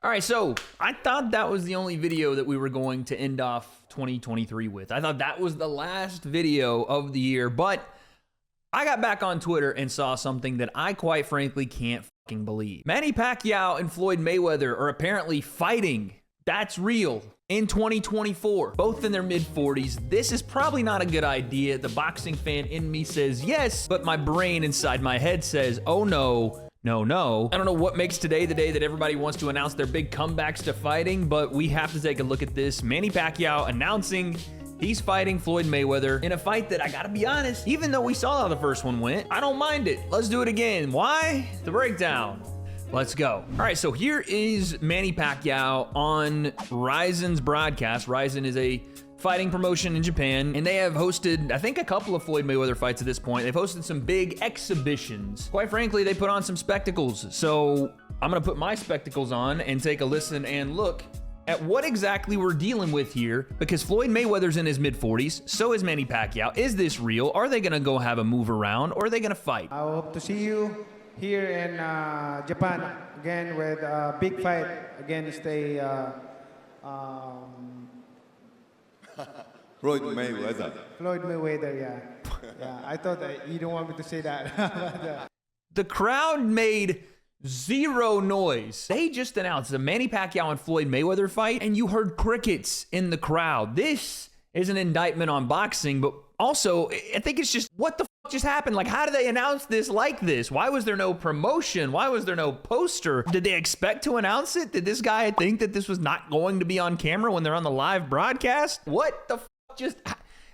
All right, so I thought that was the only video that we were going to end off 2023 with. I thought that was the last video of the year, but I got back on Twitter and saw something that I quite frankly can't fucking believe. Manny Pacquiao and Floyd Mayweather are apparently fighting. That's real. In 2024, both in their mid-40s. This is probably not a good idea. The boxing fan in me says yes, but my brain inside my head says, oh no. No. I don't know what makes today the day that everybody wants to announce their big comebacks to fighting, but we have to take a look at this. Manny Pacquiao announcing he's fighting Floyd Mayweather in a fight that, I gotta be honest, even though we saw how the first one went, I don't mind it. Let's do it again. Why? The breakdown. Let's go. All right, so here is Manny Pacquiao on Rizin's broadcast. Rizin is a fighting promotion in Japan, and they have hosted, I think, a couple of Floyd Mayweather fights at this point. They've hosted some big exhibitions. Quite frankly, they put on some spectacles. So I'm gonna put my spectacles on and take a listen and look at what exactly we're dealing with here, because Floyd Mayweather's in his mid-40s, so is Manny Pacquiao. Is this real? Are they gonna go have a move around, or are they gonna fight? I hope to see you here in Japan again with a big fight against a Floyd Mayweather. Floyd Mayweather, yeah. Yeah, I thought that you don't want me to say that. But, The crowd made zero noise. They just announced the Manny Pacquiao and Floyd Mayweather fight, and you heard crickets in the crowd. This is an indictment on boxing, but also, I think it's just, what the fuck just happened? Like, how did they announce this like this? Why was there no promotion? Why was there no poster? Did they expect to announce it? Did this guy think that this was not going to be on camera when they're on the live broadcast? What the fuck just...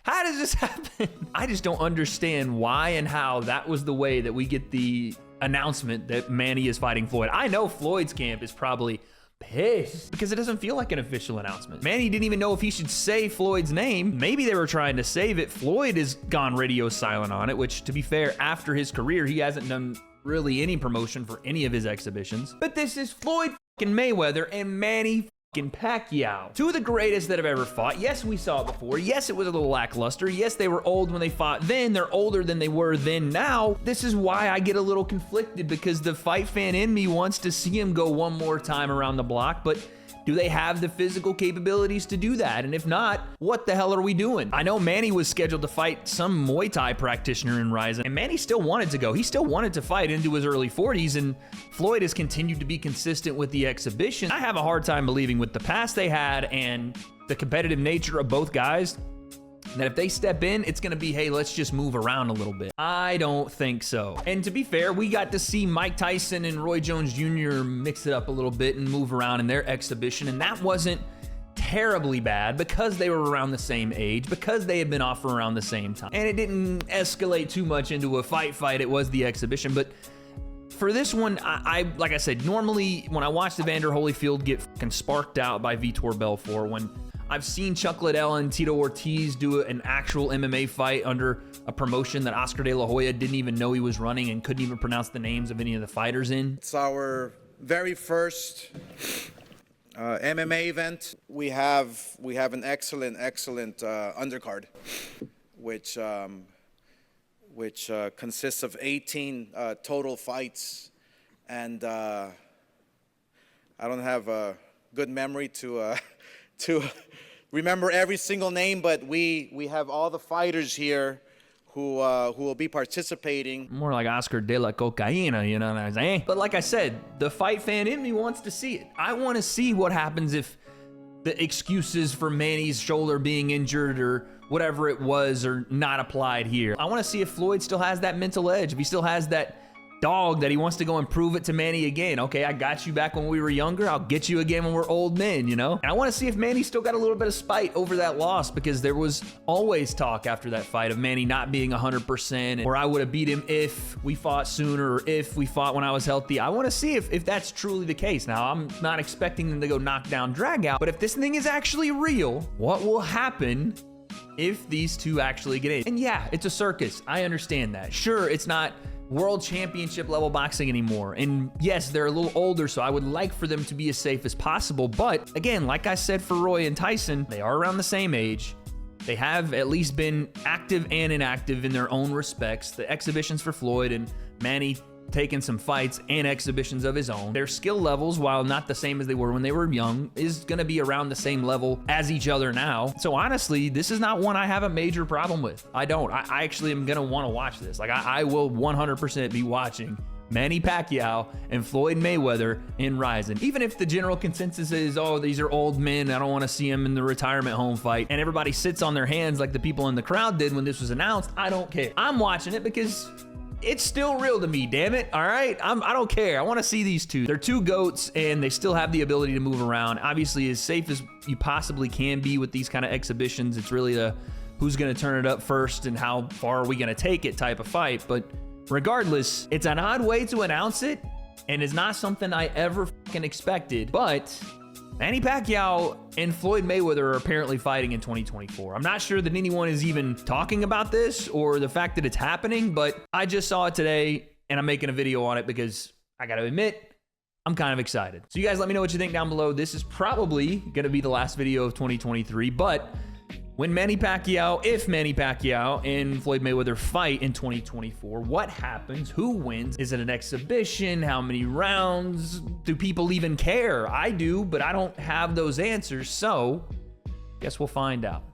How does this happen? I just don't understand why and how that was the way that we get the announcement that Manny is fighting Floyd. I know Floyd's camp is probably pissed because it doesn't feel like an official announcement. Manny didn't even know if he should say Floyd's name. Maybe they were trying to save it. Floyd has gone radio silent on it, which, to be fair, after his career, he hasn't done really any promotion for any of his exhibitions. But this is Floyd fucking Mayweather and Manny Pacquiao, two of the greatest that have ever fought. Yes, we saw it before. Yes, it was a little lackluster. Yes, they were old when they fought then. They're older than they were then now. This is why I get a little conflicted, because the fight fan in me wants to see him go one more time around the block, but do they have the physical capabilities to do that? And if not, what the hell are we doing? I know Manny was scheduled to fight some Muay Thai practitioner in Rizin, and Manny still wanted to go. He still wanted to fight into his early 40s, and Floyd has continued to be consistent with the exhibition. I have a hard time believing, with the past they had and the competitive nature of both guys, that if they step in, it's gonna be, hey, let's just move around a little bit. I don't think so. And to be fair, we got to see Mike Tyson and Roy Jones Jr. mix it up a little bit and move around in their exhibition, and that wasn't terribly bad because they were around the same age, because they had been off around the same time. And it didn't escalate too much into a fight. It was the exhibition. But for this one, I like I said, normally when I watch the Vander Holyfield get fucking sparked out by Vitor Belfort, when I've seen Chuck Liddell and Tito Ortiz do an actual MMA fight under a promotion that Oscar De La Hoya didn't even know he was running and couldn't even pronounce the names of any of the fighters in. It's our very first MMA event. We have an excellent undercard, which consists of 18 total fights, and I don't have a good memory to remember every single name, but we have all the fighters here who will be participating. More like Oscar de la Cocaína, you know what I'm saying? But like I said, the fight fan in me wants to see it. I want to see what happens if the excuses for Manny's shoulder being injured or whatever it was are not applied here. I want to see if Floyd still has that mental edge, if he still has that dog that he wants to go and prove it to Manny again. Okay, I got you back when we were younger. I'll get you again when we're old men, you know? And I want to see if Manny still got a little bit of spite over that loss, because there was always talk after that fight of Manny not being 100%, or I would have beat him if we fought sooner, or if we fought when I was healthy. I want to see if that's truly the case. Now, I'm not expecting them to go knock down, drag out, but if this thing is actually real, what will happen if these two actually get in? And yeah, it's a circus. I understand that. Sure, it's not world championship level boxing anymore. And yes, they're a little older, so I would like for them to be as safe as possible. But again, like I said for Roy and Tyson, they are around the same age. They have at least been active and inactive in their own respects. The exhibitions for Floyd and Manny taken some fights and exhibitions of his own. Their skill levels, while not the same as they were when they were young, is gonna be around the same level as each other now. So honestly, this is not one I have a major problem with. I don't. I actually am gonna wanna watch this. Like, I will 100% be watching Manny Pacquiao and Floyd Mayweather in Rizin. Even if the general consensus is, oh, these are old men, I don't want to see them in the retirement home fight, and everybody sits on their hands like the people in the crowd did when this was announced, I don't care. I'm watching it because it's still real to me, damn it, all right? I don't care. I want to see these two. They're two GOATs, and they still have the ability to move around. Obviously, as safe as you possibly can be with these kind of exhibitions, it's really a who's going to turn it up first and how far are we going to take it type of fight, but regardless, it's an odd way to announce it, and it's not something I ever fucking expected, but Manny Pacquiao and Floyd Mayweather are apparently fighting in 2024. I'm not sure that anyone is even talking about this or the fact that it's happening, but I just saw it today, and I'm making a video on it because I gotta admit, I'm kind of excited. So you guys let me know what you think down below. This is probably gonna be the last video of 2023, but when Manny Pacquiao, if Manny Pacquiao and Floyd Mayweather fight in 2024, what happens? Who wins? Is it an exhibition? How many rounds? Do people even care? I do, but I don't have those answers, so guess we'll find out.